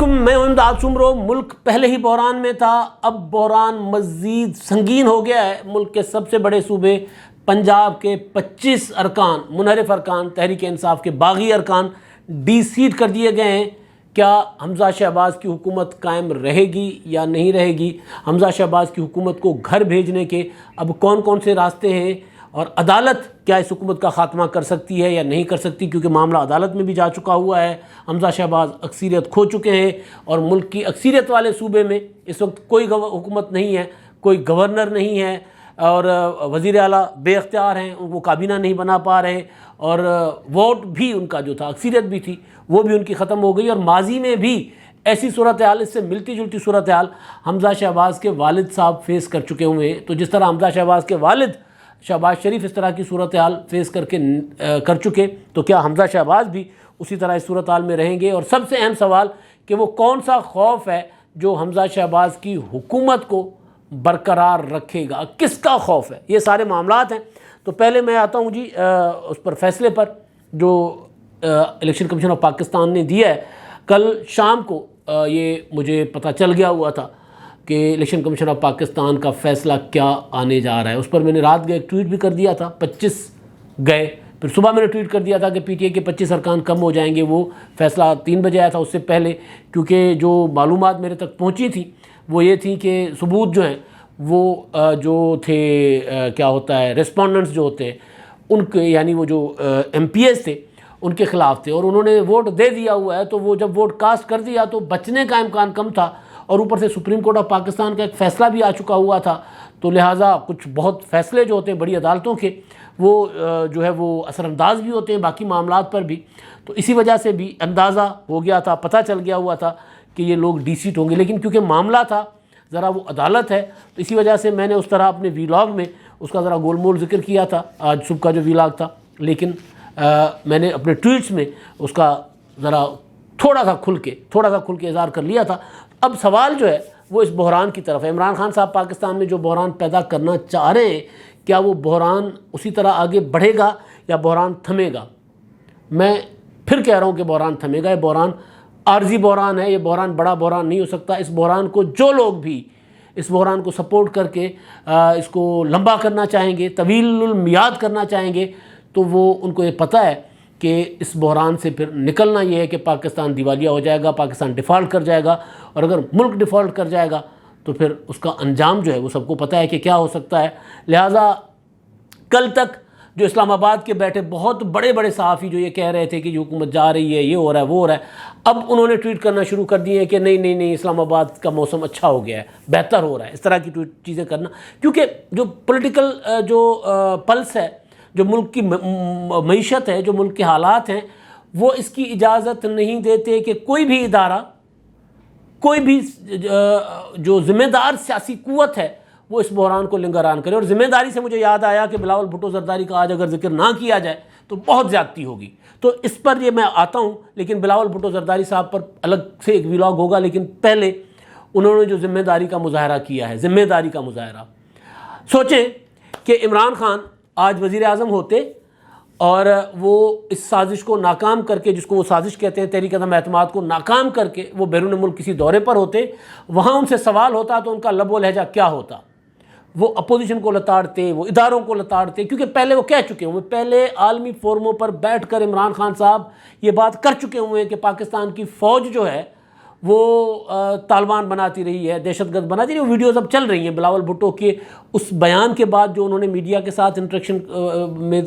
علیکم، میں ہوں امداد سمرو۔ ملک پہلے ہی بحران میں تھا، اب بحران مزید سنگین ہو گیا ہے۔ ملک کے سب سے بڑے صوبے پنجاب کے 25 ارکان، منحرف ارکان، تحریک انصاف کے باغی ارکان ڈی سیٹ کر دیے گئے ہیں۔ کیا حمزہ شہباز کی حکومت قائم رہے گی یا نہیں رہے گی؟ حمزہ شہباز کی حکومت کو گھر بھیجنے کے اب کون کون سے راستے ہیں، اور عدالت کیا اس حکومت کا خاتمہ کر سکتی ہے یا نہیں کر سکتی؟ کیونکہ معاملہ عدالت میں بھی جا چکا ہوا ہے۔ حمزہ شہباز اکثریت کھو چکے ہیں، اور ملک کی اکثریت والے صوبے میں اس وقت کوئی حکومت نہیں ہے، کوئی گورنر نہیں ہے، اور وزیر اعلیٰ بے اختیار ہیں، ان کو کابینہ نہیں بنا پا رہے، اور ووٹ بھی ان کا جو تھا، اکثریت بھی تھی، وہ بھی ان کی ختم ہو گئی۔ اور ماضی میں بھی ایسی صورتحال، اس سے ملتی جلتی صورتحال حمزہ شہباز کے والد صاحب فیس کر چکے ہوئے ہیں۔ تو جس طرح حمزہ شہباز کے والد شہباز شریف اس طرح کی صورتحال فیس کر چکے، تو کیا حمزہ شہباز بھی اسی طرح اس صورتحال میں رہیں گے؟ اور سب سے اہم سوال کہ وہ کون سا خوف ہے جو حمزہ شہباز کی حکومت کو برقرار رکھے گا؟ کس کا خوف ہے؟ یہ سارے معاملات ہیں۔ تو پہلے میں آتا ہوں جی اس پر فیصلے پر جو الیکشن کمیشن آف پاکستان نے دیا ہے۔ کل شام کو یہ مجھے پتہ چل گیا ہوا تھا کہ الیکشن کمیشن آف پاکستان کا فیصلہ کیا آنے جا رہا ہے۔ اس پر میں نے رات ایک ٹویٹ بھی کر دیا تھا، 25 گئے، پھر صبح میں نے ٹویٹ کر دیا تھا کہ پی ٹی اے کے 25 ارکان کم ہو جائیں گے۔ وہ فیصلہ 3 بجے آیا تھا، اس سے پہلے کیونکہ جو معلومات میرے تک پہنچی تھی وہ یہ تھی کہ ثبوت جو ہیں وہ جو تھے کیا ہوتا ہے ریسپونڈنٹس جو ہوتے ہیں ان کے، یعنی وہ جو ایم پی ایز تھے ان کے خلاف تھے، اور انہوں نے ووٹ دے دیا ہوا ہے۔ تو وہ جب ووٹ کاسٹ کر دیا تو بچنے کا امکان کم تھا، اور اوپر سے سپریم کورٹ آف پاکستان کا ایک فیصلہ بھی آ چکا ہوا تھا۔ تو لہٰذا کچھ بہت فیصلے جو ہوتے ہیں بڑی عدالتوں کے، وہ جو ہے وہ اثر انداز بھی ہوتے ہیں باقی معاملات پر بھی۔ تو اسی وجہ سے بھی اندازہ ہو گیا تھا، پتہ چل گیا ہوا تھا کہ یہ لوگ ڈی سیٹ ہوں گے، لیکن کیونکہ معاملہ تھا ذرا وہ عدالت ہے، تو اسی وجہ سے میں نے اس طرح اپنے ویلاگ میں اس کا ذرا گول مول ذکر کیا تھا آج صبح کا جو ویلاگ تھا، لیکن میں نے اپنے ٹویٹس میں اس کا ذرا تھوڑا سا کھل کے اظہار کر لیا تھا۔ اب سوال جو ہے وہ اس بحران کی طرف ہے۔ عمران خان صاحب پاکستان میں جو بحران پیدا کرنا چاہ رہے ہیں، کیا وہ بحران اسی طرح آگے بڑھے گا یا بحران تھمے گا؟ میں پھر کہہ رہا ہوں کہ بحران تھمے گا۔ یہ بحران عارضی بحران ہے، یہ بحران بڑا بحران نہیں ہو سکتا۔ اس بحران کو جو لوگ بھی اس بحران کو سپورٹ کر کے اس کو لمبا کرنا چاہیں گے، طویل المیعاد کرنا چاہیں گے، تو وہ ان کو یہ پتہ ہے کہ اس بحران سے پھر نکلنا یہ ہے کہ پاکستان دیوالیہ ہو جائے گا، پاکستان ڈیفالٹ کر جائے گا، اور اگر ملک ڈیفالٹ کر جائے گا تو پھر اس کا انجام جو ہے وہ سب کو پتہ ہے کہ کیا ہو سکتا ہے۔ لہٰذا کل تک جو اسلام آباد کے بیٹھے بہت بڑے بڑے صحافی جو یہ کہہ رہے تھے کہ یہ حکومت جا رہی ہے، یہ ہو رہا ہے، وہ ہو رہا ہے، اب انہوں نے ٹویٹ کرنا شروع کر دیے ہیں کہ نہیں اسلام آباد کا موسم اچھا ہو گیا ہے، بہتر ہو رہا ہے، اس طرح کی چیزیں کرنا، کیونکہ جو پولیٹیکل جو پلس ہے، جو ملک کی معیشت ہے، جو ملک کے حالات ہیں، وہ اس کی اجازت نہیں دیتے کہ کوئی بھی ادارہ، کوئی بھی جو ذمہ دار سیاسی قوت ہے وہ اس بحران کو لنگران کرے۔ اور ذمہ داری سے مجھے یاد آیا کہ بلاول بھٹو زرداری کا آج اگر ذکر نہ کیا جائے تو بہت زیادتی ہوگی، تو اس پر یہ میں آتا ہوں، لیکن بلاول بھٹو زرداری صاحب پر الگ سے ایک ویلاگ ہوگا۔ لیکن پہلے انہوں نے جو ذمہ داری کا مظاہرہ کیا ہے، ذمہ داری کا مظاہرہ، سوچیں کہ عمران خان آج وزیر اعظم ہوتے اور وہ اس سازش کو ناکام کر کے، جس کو وہ سازش کہتے ہیں تحریک عدم اعتماد کو ناکام کر کے، وہ بیرون ملک کسی دورے پر ہوتے، وہاں ان سے سوال ہوتا تو ان کا لب و لہجہ کیا ہوتا؟ وہ اپوزیشن کو لتاڑتے، وہ اداروں کو لتاڑتے، کیونکہ پہلے وہ کہہ چکے ہوئے، پہلے عالمی فورموں پر بیٹھ کر عمران خان صاحب یہ بات کر چکے ہوئے ہیں کہ پاکستان کی فوج جو ہے وہ طالبان بناتی رہی ہے، دہشت گرد بناتی رہی ہے۔ وہ ویڈیوز اب چل رہی ہیں بلاول بھٹو کے اس بیان کے بعد جو انہوں نے میڈیا کے ساتھ انٹریکشن میں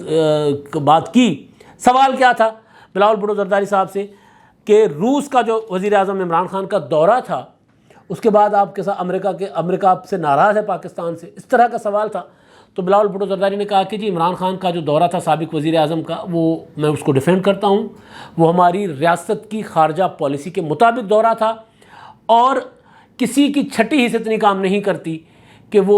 بات کی۔ سوال کیا تھا بلاول بھٹو زرداری صاحب سے کہ روس کا جو وزیر اعظم عمران خان کا دورہ تھا، اس کے بعد آپ کے ساتھ امریکہ آپ سے ناراض ہے پاکستان سے، اس طرح کا سوال تھا۔ تو بلاول بھٹو زرداری نے کہا کہ جی عمران خان کا جو دورہ تھا سابق وزیر اعظم کا، وہ میں اس کو ڈیفینڈ کرتا ہوں، وہ ہماری ریاست کی خارجہ پالیسی کے مطابق دورہ تھا، اور کسی کی چھٹی حصہ اتنی کام نہیں کرتی کہ وہ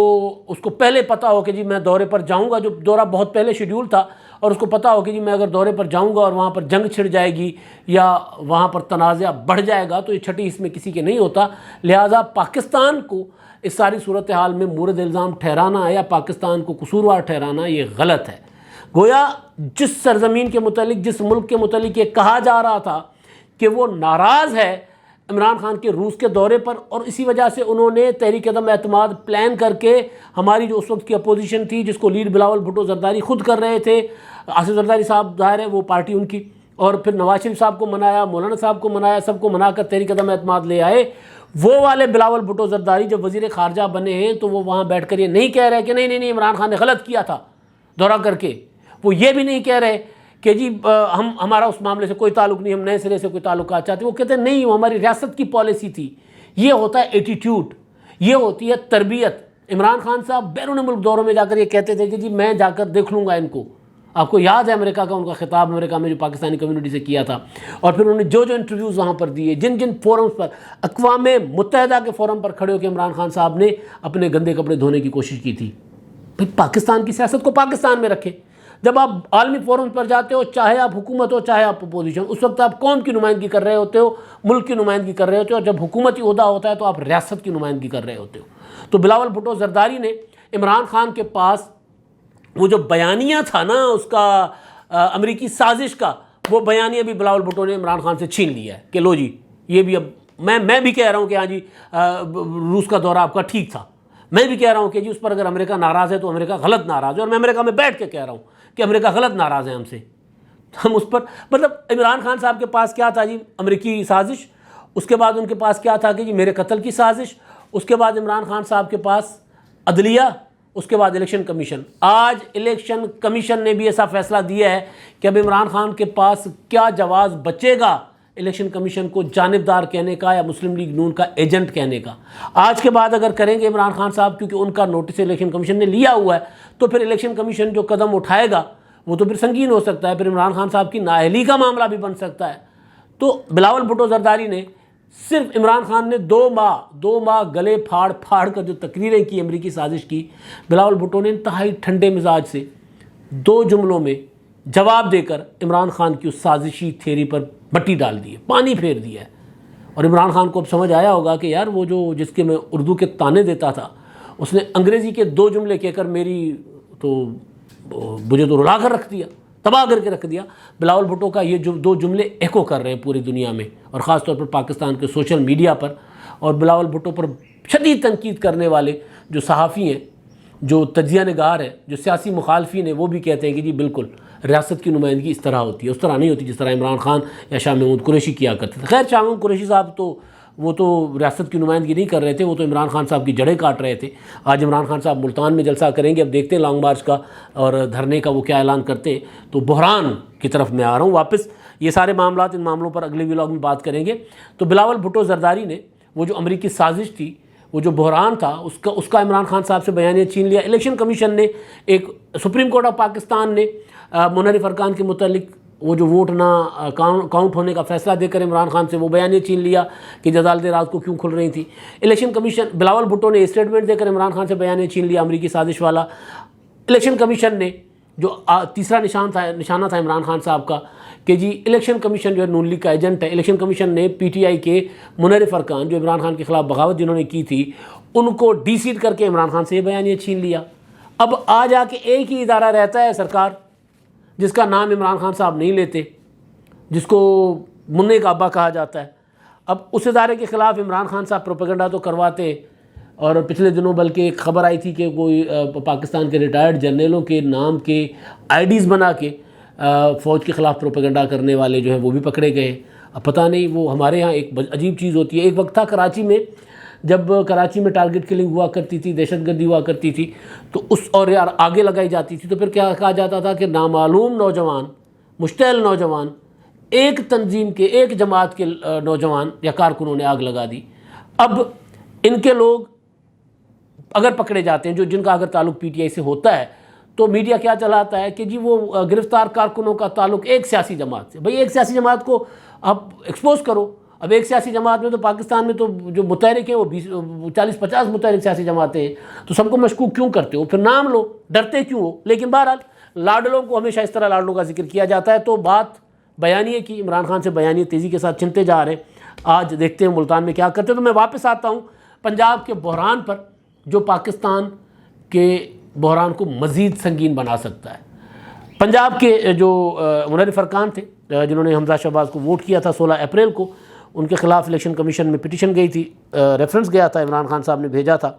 اس کو پہلے پتہ ہو کہ جی میں دورے پر جاؤں گا، جو دورہ بہت پہلے شیڈیول تھا، اور اس کو پتہ ہو کہ جی میں اگر دورے پر جاؤں گا اور وہاں پر جنگ چھڑ جائے گی یا وہاں پر تنازع بڑھ جائے گا تو یہ چھٹی اس میں کسی کے نہیں ہوتا۔ لہٰذا پاکستان کو اس ساری صورتحال میں مورد الزام ٹھہرانا یا پاکستان کو قصوروار ٹھہرانا یہ غلط ہے۔ گویا جس سرزمین کے متعلق، جس ملک کے متعلق یہ کہا جا رہا تھا کہ وہ ناراض ہے عمران خان کے روس کے دورے پر، اور اسی وجہ سے انہوں نے تحریک عدم اعتماد پلان کر کے ہماری جو اس وقت کی اپوزیشن تھی، جس کو لیڈ بلاول بھٹو زرداری خود کر رہے تھے، آصف زرداری صاحب ظاہر ہے وہ پارٹی ان کی، اور پھر نواز شریف صاحب کو منایا، مولانا صاحب کو منایا، سب کو منا کر تحریک عدم اعتماد لے آئے۔ وہ والے بلاول بھٹو زرداری جب وزیر خارجہ بنے ہیں تو وہ وہاں بیٹھ کر یہ نہیں کہہ رہے کہ نہیں عمران خان نے غلط کیا تھا دورہ کر کے، وہ یہ بھی نہیں کہہ رہے کہ جی ہمارا اس معاملے سے کوئی تعلق نہیں، ہم نئے سرے سے کوئی تعلقات چاہتے، وہ کہتے ہیں نہیں وہ ہماری ریاست کی پالیسی تھی۔ یہ ہوتا ہے ایٹیٹیوڈ، یہ ہوتی ہے تربیت۔ عمران خان صاحب بیرون ملک دوروں میں جا کر یہ کہتے تھے کہ جی میں جا کر دیکھ لوں گا ان کو۔ آپ کو یاد ہے امریکہ کا ان کا خطاب امریکہ میں جو پاکستانی کمیونٹی سے کیا تھا، اور پھر انہوں نے جو انٹرویوز وہاں پر دیے، جن فورمز پر، اقوام متحدہ کے فورم پر کھڑے ہو کے عمران خان صاحب نے اپنے گندے کپڑے دھونے کی کوشش کی تھی۔ بھئی پاکستان کی سیاست کو پاکستان میں رکھیں۔ جب آپ عالمی فورم پر جاتے ہو، چاہے آپ حکومت ہو چاہے آپ اپوزیشن، اس وقت آپ قوم کی نمائندگی کر رہے ہوتے ہو، ملک کی نمائندگی کر رہے ہوتے ہو، اور جب حکومتی عہدہ ہوتا ہے تو آپ ریاست کی نمائندگی کر رہے ہوتے ہو۔ تو بلاول بھٹو زرداری نے عمران خان کے پاس وہ جو بیانیہ تھا نا اس کا امریکی سازش کا، وہ بیانیہ بھی بلاول بھٹو نے عمران خان سے چھین لیا ہے کہ لو جی یہ بھی اب میں بھی کہہ رہا ہوں کہ ہاں جی روس کا دورہ آپ کا ٹھیک تھا، میں بھی کہہ رہا ہوں کہ جی اس پر اگر امریکہ ناراض ہے تو امریکہ غلط ناراض ہے، اور میں امریکہ میں بیٹھ کے کہہ رہا ہوں کہ امریکہ غلط ناراض ہے ہم سے۔ ہم اس پر مطلب عمران خان صاحب کے پاس کیا تھا جی؟ امریکی سازش، اس کے بعد ان کے پاس کیا تھا کہ جی میرے قتل کی سازش، اس کے بعد عمران خان صاحب کے پاس عدلیہ، اس کے بعد الیکشن کمیشن۔ آج الیکشن کمیشن نے بھی ایسا فیصلہ دیا ہے کہ اب عمران خان کے پاس کیا جواز بچے گا الیکشن کمیشن کو جانبدار کہنے کا یا مسلم لیگ نون کا ایجنٹ کہنے کا۔ آج کے بعد اگر کریں گے عمران خان صاحب، کیونکہ ان کا نوٹس الیکشن کمیشن نے لیا ہوا ہے، تو پھر الیکشن کمیشن جو قدم اٹھائے گا وہ تو پھر سنگین ہو سکتا ہے، پھر عمران خان صاحب کی نااہلی کا معاملہ بھی بن سکتا ہے۔ تو بلاول بھٹو زرداری نے صرف عمران خان نے دو ماہ گلے پھاڑ کر جو تقریریں کی، امریکی سازش کی، بلاول بھٹو نے انتہائی ٹھنڈے مزاج سے 2 جملوں میں جواب دے کر عمران خان کی اس سازشی تھیوری پر مٹی ڈال دی ہے، پانی پھیر دیا ہے۔ اور عمران خان کو اب سمجھ آیا ہوگا کہ یار وہ جو جس کے میں اردو کے تانے دیتا تھا، اس نے انگریزی کے 2 جملے کہہ کر مجھے تو رلا کر رکھ دیا، تباہ کر کے رکھ دیا۔ بلاول بھٹو کا یہ 2 جملے ایکو کر رہے ہیں پوری دنیا میں، اور خاص طور پر پاکستان کے سوشل میڈیا پر، اور بلاول بھٹو پر شدید تنقید کرنے والے جو صحافی ہیں، جو تجزیہ نگار ہیں، جو سیاسی مخالفین ہیں، وہ بھی کہتے ہیں کہ جی بالکل ریاست کی نمائندگی اس طرح ہوتی ہے، اس طرح نہیں ہوتی جس طرح عمران خان یا شاہ محمود قریشی کیا کرتے تھے۔ خیر شاہ محمود قریشی صاحب تو وہ تو ریاست کی نمائندگی نہیں کر رہے تھے، وہ تو عمران خان صاحب کی جڑیں کاٹ رہے تھے۔ آج عمران خان صاحب ملتان میں جلسہ کریں گے، اب دیکھتے ہیں لانگ مارچ کا اور دھرنے کا وہ کیا اعلان کرتے ہیں۔ تو بحران کی طرف میں آ رہا ہوں واپس، یہ سارے معاملات، ان معاملوں پر اگلے ولاگ میں بات کریں گے۔ تو بلاول بھٹو زرداری نے وہ جو امریکی سازش تھی، وہ جو بحران تھا، اس کا عمران خان صاحب سے بیانیہ چھین لیا۔ الیکشن کمیشن نے، ایک سپریم کورٹ آف پاکستان نے منحرف ارکان کے متعلق وہ جو ووٹ نہ کاؤنٹ ہونے کا فیصلہ دے کر عمران خان سے وہ بیانیہ چھین لیا کہ عدالتیں رات کو کیوں کھل رہی تھیں۔ الیکشن کمیشن، بلاول بھٹو نے اسٹیٹمنٹ دے کر عمران خان سے بیانیہ چھین لیا امریکی سازش والا۔ الیکشن کمیشن نے جو تیسرا نشانہ تھا عمران خان صاحب کا کہ جی الیکشن کمیشن جو ہے نون لیگ کا ایجنٹ ہے، الیکشن کمیشن نے پی ٹی آئی کے منحرف ارکان جو عمران خان کے خلاف بغاوت جنہوں نے کی تھی، ان کو ڈی سیٹ کر کے عمران خان سے یہ بیانیہ چھین لیا۔ اب آ جا کے ایک ہی ادارہ رہتا ہے سرکار، جس کا نام عمران خان صاحب نہیں لیتے، جس کو منع کا ابا کہا جاتا ہے۔ اب اس ادارے کے خلاف عمران خان صاحب پروپیگنڈا تو کرواتے، اور پچھلے دنوں بلکہ ایک خبر آئی تھی کہ کوئی پاکستان کے ریٹائرڈ جرنیلوں کے نام کے آئی ڈیز بنا کے فوج کے خلاف پروپیگنڈا کرنے والے جو ہیں وہ بھی پکڑے گئے۔ اب پتہ نہیں، وہ ہمارے ہاں ایک عجیب چیز ہوتی ہے۔ ایک وقت تھا کراچی میں، جب کراچی میں ٹارگٹ کلنگ ہوا کرتی تھی، دہشت گردی ہوا کرتی تھی، تو اور یار آگے لگائی جاتی تھی، تو پھر کیا کہا جاتا تھا کہ نامعلوم نوجوان، مشتعل نوجوان، ایک تنظیم کے، ایک جماعت کے نوجوان یا کارکنوں نے آگ لگا دی۔ اب ان کے لوگ اگر پکڑے جاتے ہیں، جن کا اگر تعلق پی ٹی آئی سے ہوتا ہے، تو میڈیا کیا چلاتا ہے کہ جی وہ گرفتار کارکنوں کا تعلق ایک سیاسی جماعت سے۔ بھئی ایک سیاسی جماعت کو آپ ایکسپوز کرو۔ اب ایک سیاسی جماعت میں تو پاکستان میں تو جو متحرک ہیں وہ 40-50 متحرک سیاسی جماعتیں ہیں، تو سب کو مشکوک کیوں کرتے ہو؟ پھر نام لو، ڈرتے کیوں ہو؟ لیکن بہرحال لاڈلوں کو ہمیشہ اس طرح لاڈلوں کا ذکر کیا جاتا ہے۔ تو بات بیانیے کی، عمران خان سے بیانیے تیزی کے ساتھ چنتے جا رہے ہیں۔ آج دیکھتے ہیں ملتان میں کیا کرتے ہیں۔ تو میں واپس آتا ہوں پنجاب کے بحران پر، جو پاکستان کے بحران کو مزید سنگین بنا سکتا ہے۔ پنجاب کے جو منحرف ارکان تھے، جنہوں نے حمزہ شہباز کو ووٹ کیا تھا 16 اپریل کو، ان کے خلاف الیکشن کمیشن میں پٹیشن گئی تھی، ریفرنس گیا تھا، عمران خان صاحب نے بھیجا تھا۔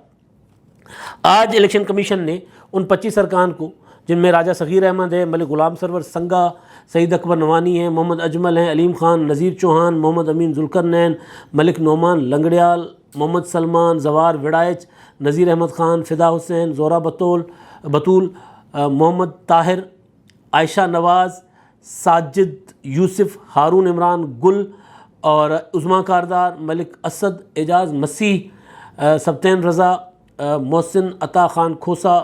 آج الیکشن کمیشن نے ان 25 ارکان کو، جن میں راجہ صغیر احمد ہے، ملک غلام سرور سنگا، سعید اکبر نوانی ہیں، محمد اجمل ہیں، علیم خان، نذیر چوہان، محمد امین ذوالقرنین، ملک نعمان لنگڑیال، محمد سلمان، زوار وڑائچ، نذیر احمد خان، فدا حسین، زہرا بطول، محمد طاہر، عائشہ نواز، ساجد یوسف، ہارون عمران گل اور عظما کاردار، ملک اسد، اعجاز مسیح، سبطین رضا، محسن عطا خان کھوسا،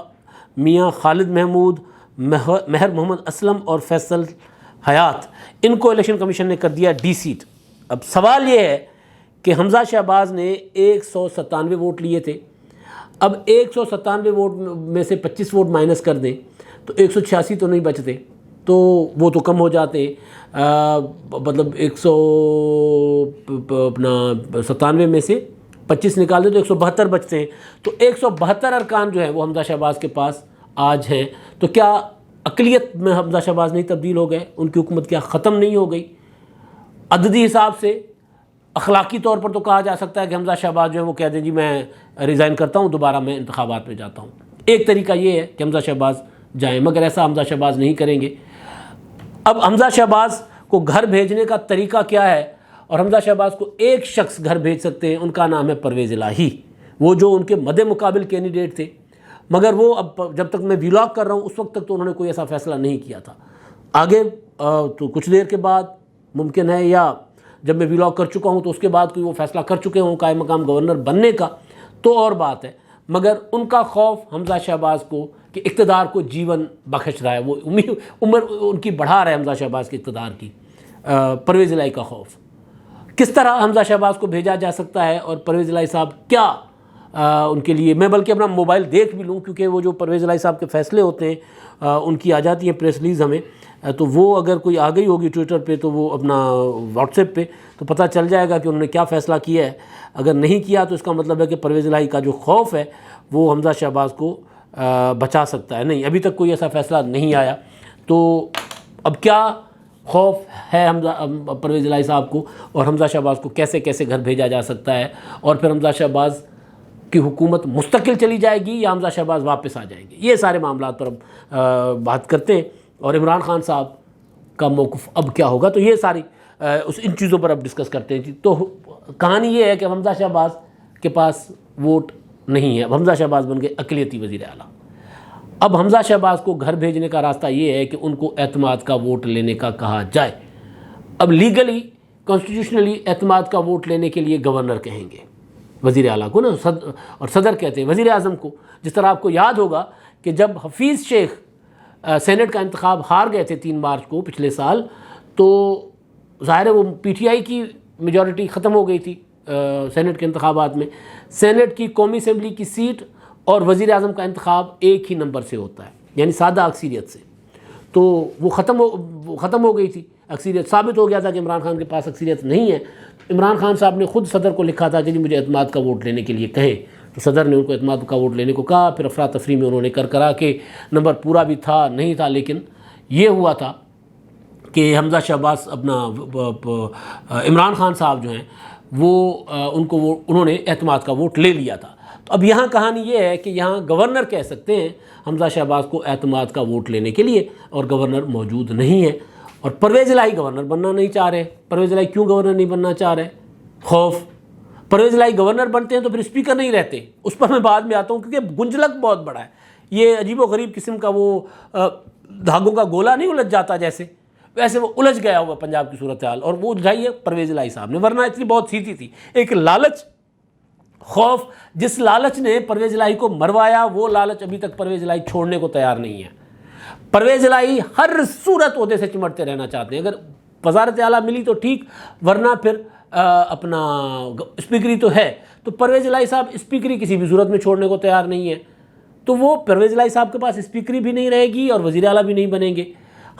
میاں خالد محمود، مہر محمد اسلم اور فیصل حیات، ان کو الیکشن کمیشن نے کر دیا ڈی سیٹ۔ اب سوال یہ ہے کہ حمزہ شہباز نے 197 ووٹ لیے تھے، اب 197 ووٹ میں سے 25 ووٹ مائنس کر دیں تو 186 تو نہیں بچتے، تو وہ تو کم ہو جاتے، مطلب 197 میں سے 25 نکال دیں تو 172 بچتے ہیں، تو 172 ارکان جو ہیں وہ حمزہ شہباز کے پاس آج ہیں۔ تو کیا اقلیت میں حمزہ شہباز نہیں تبدیل ہو گئے؟ ان کی حکومت کیا ختم نہیں ہو گئی؟ عددی حساب سے، اخلاقی طور پر تو کہا جا سکتا ہے کہ حمزہ شہباز جو ہے وہ کہہ دیں جی میں ریزائن کرتا ہوں، دوبارہ میں انتخابات میں جاتا ہوں۔ ایک طریقہ یہ ہے کہ حمزہ شہباز جائیں، مگر ایسا حمزہ شہباز نہیں کریں گے۔ اب حمزہ شہباز کو گھر بھیجنے کا طریقہ کیا ہے؟ اور حمزہ شہباز کو ایک شخص گھر بھیج سکتے ہیں، ان کا نام ہے پرویز الہی، وہ جو ان کے مد مقابل کینڈیڈیٹ تھے، مگر وہ اب جب تک میں ویلاگ کر رہا ہوں اس وقت تک تو انہوں نے کوئی ایسا فیصلہ نہیں کیا تھا۔ آگے تو کچھ دیر کے بعد ممکن ہے، یا جب میں ویلاگ کر چکا ہوں تو اس کے بعد کوئی وہ فیصلہ کر چکے ہوں قائم مقام گورنر بننے کا، تو اور بات ہے، مگر ان کا خوف حمزہ شہباز کو کہ اقتدار کو جیون بخش رہا ہے، وہ عمر ان کی بڑھا رہا ہے حمزہ شہباز کے اقتدار کی، پرویز الہی کا خوف۔ کس طرح حمزہ شہباز کو بھیجا جا سکتا ہے اور پرویز الہی صاحب کیا ان کے لیے، میں بلکہ اپنا موبائل دیکھ بھی لوں، کیونکہ وہ جو پرویز الہی صاحب کے فیصلے ہوتے ہیں ان کی آ جاتی ہیں پریس ریلیز ہمیں، تو وہ اگر کوئی آ گئی ہوگی ٹویٹر پہ تو وہ اپنا واٹس ایپ پہ تو پتہ چل جائے گا کہ انہوں نے کیا فیصلہ کیا ہے۔ اگر نہیں کیا تو اس کا مطلب ہے کہ پرویز الہی کا جو خوف ہے وہ حمزہ شہباز کو بچا سکتا ہے۔ نہیں، ابھی تک کوئی ایسا فیصلہ نہیں آیا، تو اب کیا خوف ہے حمزہ پرویز الہی صاحب کو، اور حمزہ شہباز کو کیسے کیسے گھر بھیجا جا سکتا ہے، اور پھر حمزہ شہباز کی حکومت مستقل چلی جائے گی یا حمزہ شہباز واپس آ جائیں گے، یہ سارے معاملات پر اب بات کرتے ہیں، اور عمران خان صاحب کا موقف اب کیا ہوگا، تو یہ ساری ان چیزوں پر اب ڈسکس کرتے ہیں۔ تو کہانی یہ ہے کہ حمزہ شہباز کے پاس ووٹ نہیں ہے، اب حمزہ شہباز بن گئے اقلیتی وزیر اعلیٰ۔ اب حمزہ شہباز کو گھر بھیجنے کا راستہ یہ ہے کہ ان کو اعتماد کا ووٹ لینے کا کہا جائے۔ اب لیگلی کانسٹیٹیوشنلی اعتماد کا ووٹ لینے کے لیے گورنر کہیں گے وزیر اعلیٰ کو نا، اور صدر کہتے ہیں وزیر اعظم کو۔ جس طرح آپ کو یاد ہوگا کہ جب حفیظ شیخ سینٹ کا انتخاب ہار گئے تھے 3 مارچ کو پچھلے سال، تو ظاہر ہے وہ پی ٹی آئی کی میجورٹی ختم ہو گئی تھی سینٹ کے انتخابات میں۔ سینٹ کی قومی اسمبلی کی سیٹ اور وزیر اعظم کا انتخاب ایک ہی نمبر سے ہوتا ہے، یعنی سادہ اکثریت سے، تو وہ ختم ہو گئی تھی اکثریت۔ ثابت ہو گیا تھا کہ عمران خان کے پاس اکثریت نہیں ہے۔ عمران خان صاحب نے خود صدر کو لکھا تھا کہ جی مجھے اعتماد کا ووٹ لینے کے لیے کہیں، تو صدر نے ان کو اعتماد کا ووٹ لینے کو کہا۔ پھر افراتفری میں انہوں نے کرا کے نمبر پورا بھی تھا نہیں تھا، لیکن یہ ہوا تھا کہ حمزہ شہباز اپنا عمران خان صاحب جو ہیں وہ انہوں نے اعتماد کا ووٹ لے لیا تھا۔ تو اب یہاں کہانی یہ ہے کہ یہاں گورنر کہہ سکتے ہیں حمزہ شہباز کو اعتماد کا ووٹ لینے کے لیے، اور گورنر موجود نہیں ہے، اور پرویز الہی گورنر بننا نہیں چاہ رہے۔ پرویز الہی کیوں گورنر نہیں بننا چاہ رہے؟ خوف۔ پرویز الہی گورنر بنتے ہیں تو پھر اسپیکر نہیں رہتے، اس پر میں بعد میں آتا ہوں، کیونکہ گنجلک بہت بڑا ہے، یہ عجیب و غریب قسم کا وہ دھاگوں کا گولا نہیں الجھ جاتا جیسے، ویسے وہ الجھ گیا ہوا پنجاب کی صورتحال، اور وہ الجھائی ہے پرویز الہی صاحب نے، ورنہ اتنی بہت سیدھی تھی۔ ایک لالچ، خوف، جس لالچ نے پرویز الہی کو مروایا، وہ لالچ ابھی تک پرویز الہی چھوڑنے کو تیار نہیں ہے۔ پرویز الہی ہر صورت عہدے سے چمٹتے رہنا چاہتے ہیں، اگر وزارت اعلیٰ ملی تو ٹھیک، ورنہ پھر اپنا اسپیکری تو ہے، تو پرویز الہی صاحب اسپیکری کسی بھی صورت میں چھوڑنے کو تیار نہیں ہے، تو وہ پرویز الہی صاحب کے پاس اسپیکری بھی نہیں رہے گی اور وزیر اعلیٰ بھی نہیں بنیں گے۔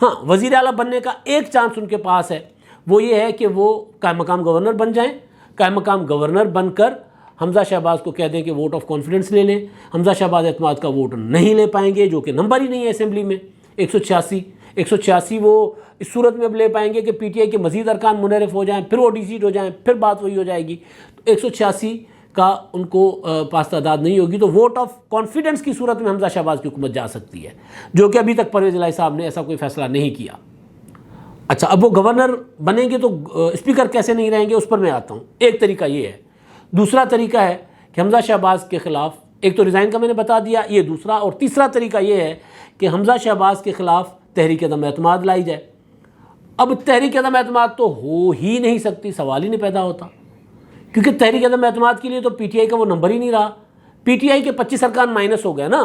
ہاں، وزیر اعلیٰ بننے کا ایک چانس ان کے پاس ہے، وہ یہ ہے کہ وہ قائم مقام گورنر بن جائیں، قائم مقام گورنر بن کر حمزہ شہباز کو کہہ دیں کہ ووٹ آف کانفیڈنس لے لیں۔ حمزہ شہباز اعتماد کا ووٹ نہیں لے پائیں گے، جو کہ نمبر ہی نہیں ہے اسمبلی میں 186، 186 وہ اس صورت میں اب لے پائیں گے کہ پی ٹی آئی کے مزید ارکان منحرف ہو جائیں، پھر وہ ڈی سیٹ ہو جائیں، پھر بات وہی ہو جائے گی. تو 186 کا ان کو پاس تعداد نہیں ہوگی، تو ووٹ آف کانفیڈنس کی صورت میں حمزہ شہباز کی حکومت جا سکتی ہے، جو کہ ابھی تک پرویز الہی صاحب نے ایسا کوئی فیصلہ نہیں کیا. اچھا، اب وہ گورنر بنیں گے تو اسپیکر کیسے نہیں رہیں گے، اس پر میں آتا ہوں. ایک طریقہ یہ ہے. دوسرا طریقہ ہے کہ حمزہ شہباز کے خلاف، ایک تو ریزائن کا میں نے بتا دیا، یہ دوسرا. اور تیسرا طریقہ یہ ہے کہ حمزہ شہباز کے خلاف تحریک عدم اعتماد لائی جائے. اب تحریک عدم اعتماد تو ہو ہی نہیں سکتی، سوال ہی نہیں پیدا ہوتا، کیونکہ تحریک عدم اعتماد کے لیے تو پی ٹی آئی کا وہ نمبر ہی نہیں رہا. پی ٹی آئی کے 25 ارکان مائنس ہو گئے نا.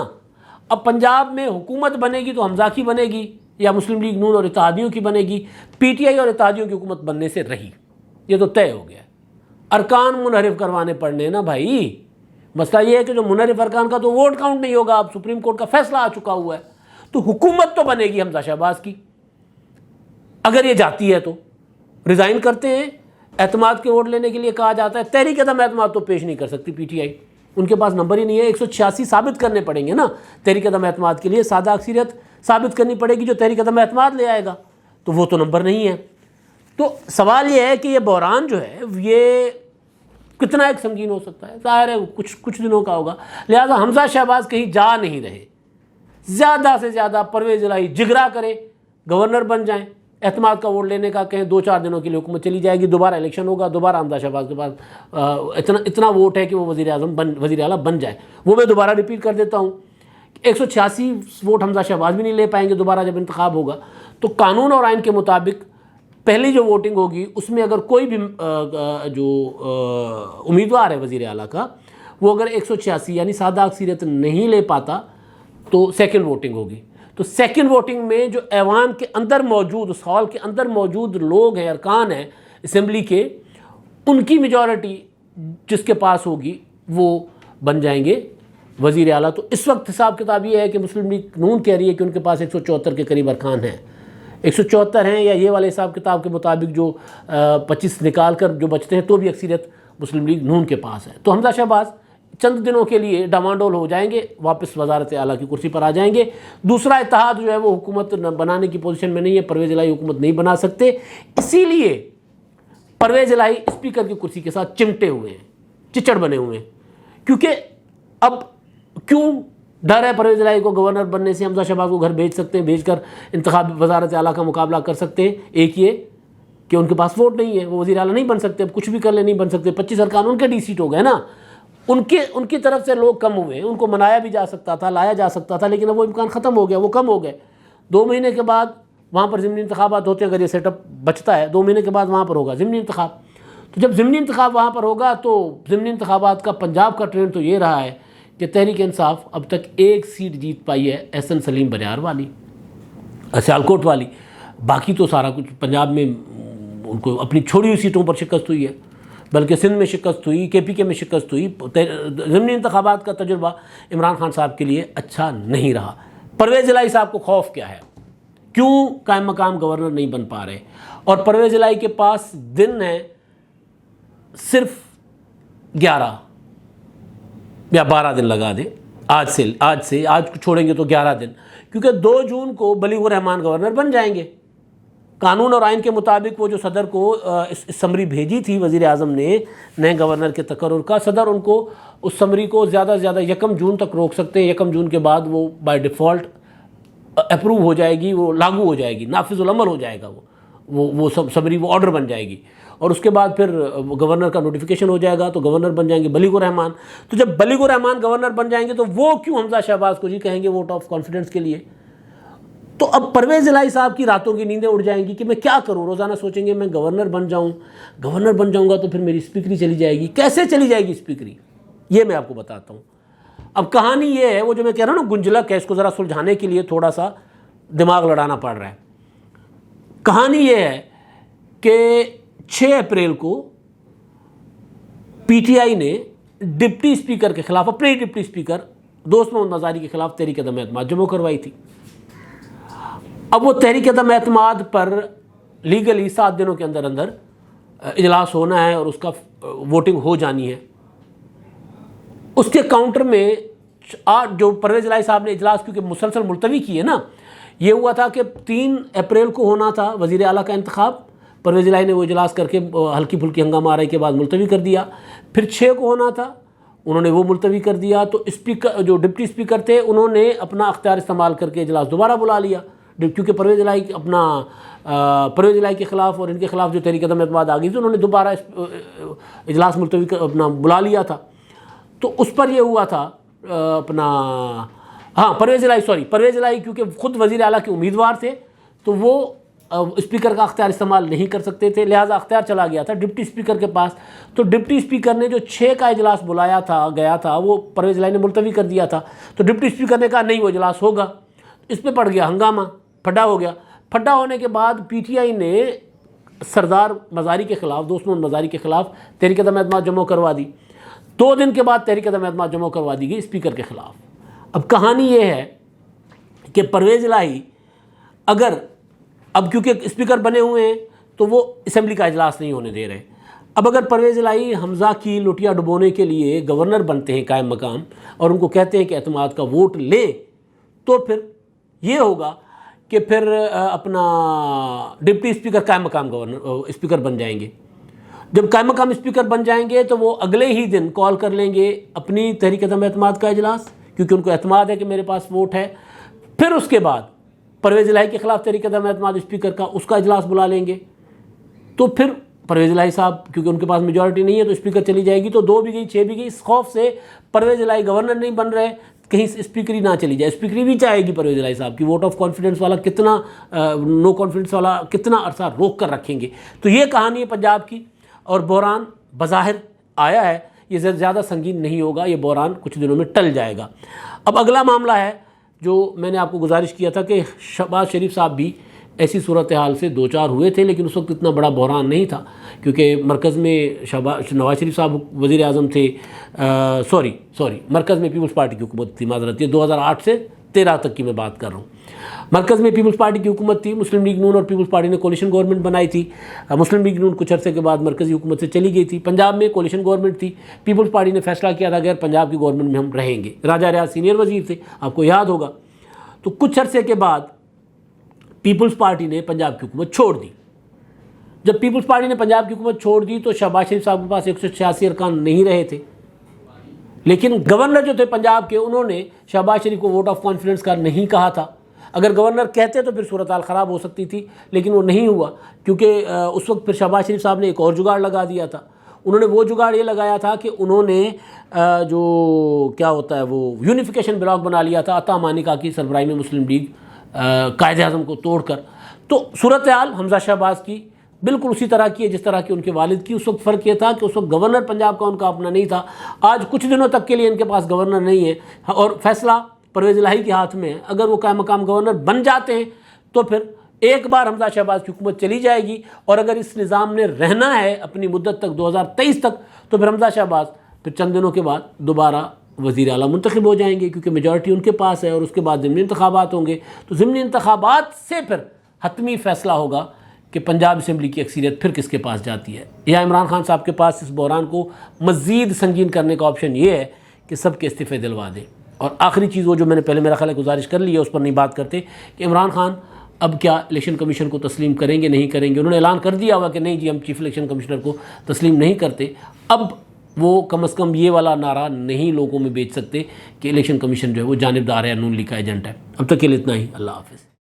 اب پنجاب میں حکومت بنے گی تو حمزہ کی بنے گی یا مسلم لیگ نون اور اتحادیوں کی بنے گی. پی ٹی آئی اور اتحادیوں کی حکومت بننے سے رہی، یہ تو طے ہو گیا. ارکان منحرف کروانے پڑنے نا بھائی. مسئلہ یہ ہے کہ جو منحرف ارکان کا تو ووٹ کاؤنٹ نہیں ہوگا، اب سپریم کورٹ کا فیصلہ آ چکا ہوا ہے، تو حکومت تو بنے گی حمزہ شہباز کی. اگر یہ جاتی ہے تو ریزائن کرتے ہیں، اعتماد کے ووٹ لینے کے لیے کہا جاتا ہے. تحریک عدم اعتماد تو پیش نہیں کر سکتی پی ٹی آئی، ان کے پاس نمبر ہی نہیں ہے. 186 ثابت کرنے پڑیں گے نا تحریک عدم اعتماد کے لیے، سادہ اکثریت ثابت کرنی پڑے گی جو تحریک عدم اعتماد لے آئے گا، تو وہ تو نمبر نہیں ہے. تو سوال یہ ہے کہ یہ بحران جو ہے یہ کتنا ایک سنگین ہو سکتا ہے. ظاہر ہے کچھ دنوں کا ہوگا. لہٰذا حمزہ شہباز کہیں جا نہیں رہے. زیادہ سے زیادہ پرویز الہی جگرا کرے، گورنر بن جائیں، اعتماد کا ووٹ لینے کا کہیں، 2-4 دنوں کے لیے حکومت چلی جائے گی، دوبارہ الیکشن ہوگا، دوبارہ حمزہ شہباز کے پاس اتنا ووٹ ہے کہ وہ وزیر اعلیٰ بن جائے. وہ میں دوبارہ ریپیٹ کر دیتا ہوں، 186 ووٹ حمزہ شہباز بھی نہیں لے پائیں گے دوبارہ جب انتخاب ہوگا. تو قانون اور آئین کے مطابق پہلی جو ووٹنگ ہوگی اس میں اگر کوئی بھی جو امیدوار ہے وزیر اعلیٰ کا، وہ اگر 186 یعنی سادہ اکثریت نہیں لے پاتا تو سیکنڈ ووٹنگ ہوگی. تو سیکنڈ ووٹنگ میں جو ایوان کے اندر موجود، اس ہال کے اندر موجود لوگ ہیں، ارکان ہیں اسمبلی کے، ان کی میجورٹی جس کے پاس ہوگی وہ بن جائیں گے وزیر اعلیٰ. تو اس وقت حساب کتاب یہ ہے کہ مسلم لیگ نون کہہ رہی ہے کہ ان کے پاس 174 کے قریب ارکان ہیں، 174 ہیں، یا یہ والے حساب کتاب کے مطابق جو 25 نکال کر جو بچتے ہیں تو بھی اکثریت مسلم لیگ نون کے پاس ہے. تو حمزہ شہباز چند دنوں کے لیے ڈمانڈول ہو جائیں گے، واپس وزارت اعلیٰ کی کرسی پر آ جائیں گے. دوسرا اتحاد جو ہے وہ حکومت بنانے کی پوزیشن میں نہیں ہے، پرویز الہی حکومت نہیں بنا سکتے. اسی لیے پرویز الہی اسپیکر کی کرسی کے ساتھ چمٹے ہوئے ہیں، چچڑ بنے ہوئے ہیں. کیونکہ اب کیوں ڈر ہے پرویز الہی کو گورنر بننے سے؟ حمزہ شہباز کو گھر بھیج سکتے ہیں، بھیج کر انتخاب وزارت اعلیٰ کا مقابلہ کر سکتے ہیں. ایک یہ کہ ان کے پاس ووٹ نہیں ہے، وہ وزیر اعلیٰ نہیں بن سکتے، اب کچھ بھی کر لیں نہیں بن سکتے. 25 ارکان ان کے ڈی سیٹ ہو گئے نا، ان کی طرف سے لوگ کم ہوئے ہیں، ان کو منایا بھی جا سکتا تھا، لایا جا سکتا تھا، لیکن اب وہ امکان ختم ہو گیا، وہ کم ہو گئے. 2 مہینے کے بعد وہاں پر ضمنی انتخابات ہوتے ہیں، اگر یہ سیٹ اپ بچتا ہے 2 مہینے کے بعد وہاں پر ہوگا ضمنی انتخاب. تو جب ضمنی انتخاب وہاں پر ہوگا تو ضمنی انتخابات کا پنجاب کا ٹرینڈ تو یہ رہا ہے کہ تحریک انصاف اب تک 1 سیٹ جیت پائی ہے، احسن سلیم بریار والی، سیالکوٹ والی. باقی تو سارا کچھ پنجاب میں ان کو اپنی چھوڑی ہوئی سیٹوں پر شکست ہوئی ہے، بلکہ سندھ میں شکست ہوئی، کے پی کے میں شکست ہوئی. ضمنی انتخابات کا تجربہ عمران خان صاحب کے لیے اچھا نہیں رہا. پرویز الہی صاحب کو خوف کیا ہے؟ کیوں قائم مقام گورنر نہیں بن پا رہے؟ اور پرویز الہی کے پاس دن ہے صرف 11 یا 12 دن لگا دیں، آج کو چھوڑیں گے تو 11 دن، کیونکہ 2 جون کو بلیغ الرحمان گورنر بن جائیں گے. قانون اور آئین کے مطابق وہ جو صدر کو سمری بھیجی تھی وزیر اعظم نے نئے گورنر کے تقرر کا، صدر ان کو اس سمری کو زیادہ سے زیادہ 1 جون تک روک سکتے ہیں. 1 جون کے بعد وہ بائی ڈیفالٹ اپروو ہو جائے گی، وہ لاگو ہو جائے گی، نافذ العمل ہو جائے گا، وہ سمری وہ آرڈر بن جائے گی. اور اس کے بعد پھر گورنر کا نوٹیفیکیشن ہو جائے گا تو گورنر بن جائیں گے بلیغ الرحمان. تو جب بلیغ الرحمان گورنر بن جائیں گے تو وہ کیوں حمزہ شہباز کو جی کہیں گے ووٹ آف کانفیڈنس کے لیے؟ تو اب پرویز الہی صاحب کی راتوں کی نیندیں اڑ جائیں گی کہ میں کیا کروں. روزانہ سوچیں گے میں گورنر بن جاؤں گا تو پھر میری اسپیکری چلی جائے گی. کیسے چلی جائے گی اسپیکری؟ یہ میں آپ کو بتاتا ہوں. اب کہانی یہ ہے، وہ جو میں کہہ رہا ہوں نا گنجلک ہے، اس کو ذرا سلجھانے کے لیے تھوڑا سا دماغ لڑانا پڑ رہا ہے. کہانی یہ ہے کہ 6 اپریل کو پی ٹی آئی نے ڈپٹی اسپیکر کے خلاف، اپنے ڈپٹی اسپیکر دوست محمد مزاری کے خلاف تحریک عدم اعتماد جمع کروائی تھی. اب وہ تحریک عدم اعتماد پر لیگلی 7 دنوں کے اندر اجلاس ہونا ہے اور اس کا ووٹنگ ہو جانی ہے. اس کے کاؤنٹر میں جو پرویز الہی صاحب نے اجلاس کیونکہ مسلسل ملتوی کی ہے نا، یہ ہوا تھا کہ 3 اپریل کو ہونا تھا وزیر اعلیٰ کا انتخاب، پرویز الہی نے وہ اجلاس کر کے ہلکی پھلکی ہنگامہ آرائی کے بعد ملتوی کر دیا۔ پھر 6 کو ہونا تھا، انہوں نے وہ ملتوی کر دیا، تو اسپیکر جو ڈپٹی اسپیکر تھے انہوں نے اپنا اختیار استعمال کر کے اجلاس دوبارہ بلا لیا، کیونکہ پرویز الہی کے خلاف اور ان کے خلاف جو تحریک عدم اعتماد آ گئی تھی، انہوں نے دوبارہ اجلاس ملتوی اپنا بلا لیا تھا۔ تو اس پر یہ ہوا تھا پرویز الہی کیونکہ خود وزیر اعلیٰ کے امیدوار تھے تو وہ اسپیکر کا اختیار استعمال نہیں کر سکتے تھے، لہٰذا اختیار چلا گیا تھا ڈپٹی اسپیکر کے پاس۔ تو ڈپٹی اسپیکر نے جو 6 کا اجلاس بلایا گیا تھا وہ پرویز الہی نے ملتوی کر دیا تھا، تو ڈپٹی اسپیکر نے کہا نہیں وہ اجلاس ہوگا، اس پہ پڑ گیا ہنگامہ، پھڈا ہو گیا۔ پھڈا ہونے کے بعد پی ٹی آئی نے سردار مزاری کے خلاف، دوست محمد مزاری کے خلاف تحریک عدم اعتماد جمع کروا دی۔ 2 دن کے بعد تحریک عدم اعتماد جمع کروا دی گئی اسپیکر کے خلاف۔ اب کہانی یہ ہے کہ پرویز الہی اب کیونکہ اسپیکر بنے ہوئے ہیں تو وہ اسمبلی کا اجلاس نہیں ہونے دے رہے۔ اب اگر پرویز الہی حمزہ کی لٹیا ڈبونے کے لیے گورنر بنتے ہیں قائم مقام اور ان کو کہتے ہیں کہ اعتماد کا ووٹ لیں، تو پھر یہ ہوگا کہ پھر اپنا ڈپٹی اسپیکر قائم مقام اسپیکر بن جائیں گے۔ جب قائم مقام اسپیکر بن جائیں گے تو وہ اگلے ہی دن کال کر لیں گے اپنی تحریک عدم اعتماد کا اجلاس، کیونکہ ان کو اعتماد ہے کہ میرے پاس ووٹ ہے۔ پھر اس کے بعد پرویز الہی کے خلاف تحریک عدم اعتماد اسپیکر کا اس کا اجلاس بلا لیں گے، تو پھر پرویز الہی صاحب کیونکہ ان کے پاس میجورٹی نہیں ہے تو اسپیکر چلی جائے گی، تو 2 بھی گئی 6 بھی گئی۔ اس خوف سے پرویز الہی گورنر نہیں بن رہے کہیں اسپیکری نہ چلی جائے، اسپیکری بھی چاہے گی پرویز الہی صاحب کی ووٹ آف کانفیڈنس والا کتنا نو کانفیڈنس والا کتنا عرصہ روک کر رکھیں گے۔ تو یہ کہانی ہے پنجاب کی، اور بحران بظاہر آیا ہے، یہ زیادہ سنگین نہیں ہوگا، یہ بحران کچھ دنوں میں ٹل جائے گا۔ اب اگلا معاملہ ہے جو میں نے آپ کو گزارش کیا تھا کہ شہباز شریف صاحب بھی ایسی صورتحال سے 2-4 ہوئے تھے، لیکن اس وقت اتنا بڑا بحران نہیں تھا کیونکہ مرکز میں نواز شریف صاحب وزیر اعظم تھے، مرکز میں پیپلز پارٹی کی حکومت تھی، معذرت، یہ 2008 سے 13 تک کی میں بات کر رہا ہوں۔ مرکز میں پیپلز پارٹی کی حکومت تھی، مسلم لیگ نون اور پیپلز پارٹی نے کولیشن گورنمنٹ بنائی تھی۔ مسلم لیگ نون کچھ عرصے کے بعد مرکزی حکومت سے چلی گئی تھی۔ پنجاب میں کولیشن گورنمنٹ تھی، پیپلز پارٹی نے فیصلہ کیا تھا کہ پنجاب کی گورنمنٹ میں ہم رہیں گے۔ راجہ ریاض سینئر وزیر تھے، آپ کو یاد ہوگا۔ تو کچھ عرصے کے بعد پیپلز پارٹی نے پنجاب کی حکومت چھوڑ دی۔ جب پیپلز پارٹی نے پنجاب کی حکومت چھوڑ دی تو شہباز شریف صاحب کے پاس 186 ارکان نہیں رہے تھے، لیکن گورنر جو تھے پنجاب کے انہوں نے شہباز شریف کو ووٹ آف کانفیڈنس کا نہیں کہا تھا۔ اگر گورنر کہتے تو پھر صورتحال خراب ہو سکتی تھی، لیکن وہ نہیں ہوا کیونکہ اس وقت پھر شہباز شریف صاحب نے ایک اور جگاڑ لگا دیا تھا۔ انہوں نے وہ جگاڑ یہ لگایا تھا کہ انہوں نے جو کیا ہوتا ہے وہ یونیفیکیشن بلاک بنا لیا تھا عطا مانیکا کی سربراہی میں مسلم لیگ قائد اعظم کو توڑ کر۔ تو صورتحال حمزہ شہباز کی بالکل اسی طرح کی ہے جس طرح کی ان کے والد کی۔ اس وقت فرق یہ تھا کہ اس وقت گورنر پنجاب کا ان کا اپنا نہیں تھا، آج کچھ دنوں تک کے لیے ان کے پاس گورنر نہیں ہے اور فیصلہ پرویز الہی کے ہاتھ میں ہے۔ اگر وہ قائم مقام گورنر بن جاتے ہیں تو پھر ایک بار حمزہ شہباز کی حکومت چلی جائے گی، اور اگر اس نظام نے رہنا ہے اپنی مدت تک 2023 تک تو پھر حمزہ شہباز پھر چند دنوں کے بعد دوبارہ وزیر اعلیٰ منتخب ہو جائیں گے کیونکہ میجورٹی ان کے پاس ہے، اور اس کے بعد ضمنی انتخابات ہوں گے۔ تو ضمنی انتخابات سے پھر حتمی فیصلہ ہوگا کہ پنجاب اسمبلی کی اکثریت پھر کس کے پاس جاتی ہے، یا عمران خان صاحب کے پاس اس بحران کو مزید سنگین کرنے کا آپشن یہ ہے کہ سب کے استعفے دلوا دیں۔ اور آخری چیز وہ جو میں نے پہلے میرا خیال ہے گزارش کر لی ہے اس پر نہیں بات کرتے کہ عمران خان اب کیا الیکشن کمیشن کو تسلیم کریں گے نہیں کریں گے۔ انہوں نے اعلان کر دیا ہوا کہ نہیں جی ہم چیف الیکشن کمشنر کو تسلیم نہیں کرتے۔ اب وہ کم از کم یہ والا نعرہ نہیں لوگوں میں بیچ سکتے کہ الیکشن کمیشن جو ہے وہ جانبدار ہے، نون لیگ کا ایجنٹ ہے۔ اب تک کے لیے اتنا ہی، اللہ حافظ۔